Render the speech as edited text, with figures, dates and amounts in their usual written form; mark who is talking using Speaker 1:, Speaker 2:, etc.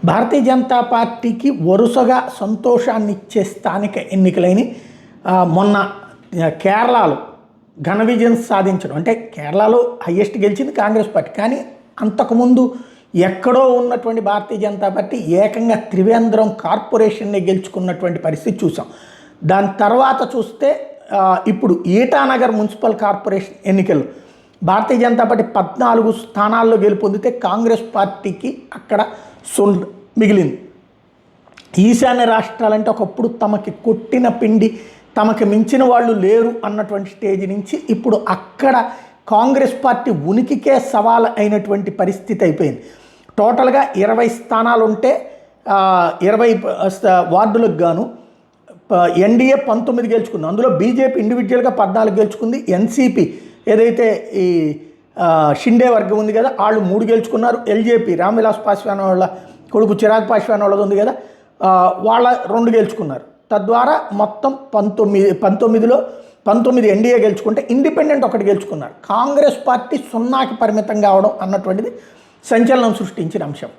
Speaker 1: భారతీయ జనతా పార్టీకి వరుసగా సంతోషాన్ని ఇచ్చే స్థానిక ఎన్నికలైన మొన్న కేరళలో ఘన విజయం సాధించడం, అంటే కేరళలో హయ్యెస్ట్ గెలిచింది కాంగ్రెస్ పార్టీ, కానీ అంతకుముందు ఎక్కడో ఉన్నటువంటి భారతీయ జనతా పార్టీ ఏకంగా త్రివేంద్రం కార్పొరేషన్ని గెలుచుకున్నటువంటి పరిస్థితి చూసాం. దాని తర్వాత చూస్తే ఇప్పుడు ఈటానగర్ మున్సిపల్ కార్పొరేషన్ ఎన్నికలు భారతీయ జనతా పార్టీ 14 స్థానాల్లో గెలుపొందితే కాంగ్రెస్ పార్టీకి అక్కడ మిగిలింది. ఈశాన్య రాష్ట్రాలంటే ఒకప్పుడు తమకి కొట్టిన పిండి తమకు మించిన వాళ్ళు లేరు అన్నటువంటి స్టేజ్ నుంచి ఇప్పుడు అక్కడ కాంగ్రెస్ పార్టీ ఉనికికే సవాల్ అయినటువంటి పరిస్థితి అయిపోయింది. టోటల్గా 20 స్థానాలు ఉంటే 20 వార్డులకు గాను ఎన్డీఏ 19 గెలుచుకుంది. అందులో బీజేపీ ఇండివిజువల్గా 14 గెలుచుకుంది. ఎన్సీపీ ఏదైతే ఈ షిండే వర్గం ఉంది కదా, వాళ్ళు 3 గెలుచుకున్నారు. ఎల్జేపీ రామ్విలాస్ పాస్వాన్ వాళ్ళ కొడుకు చిరాగ్ పాస్వాన్ వాళ్ళది ఉంది కదా, వాళ్ళ 2 గెలుచుకున్నారు. తద్వారా మొత్తం 19లో 19 ఎన్డీఏ గెలుచుకుంటే ఇండిపెండెంట్ 1 గెలుచుకున్నారు. కాంగ్రెస్ పార్టీ 0కి పరిమితం కావడం అన్నటువంటిది సంచలనం సృష్టించిన అంశం.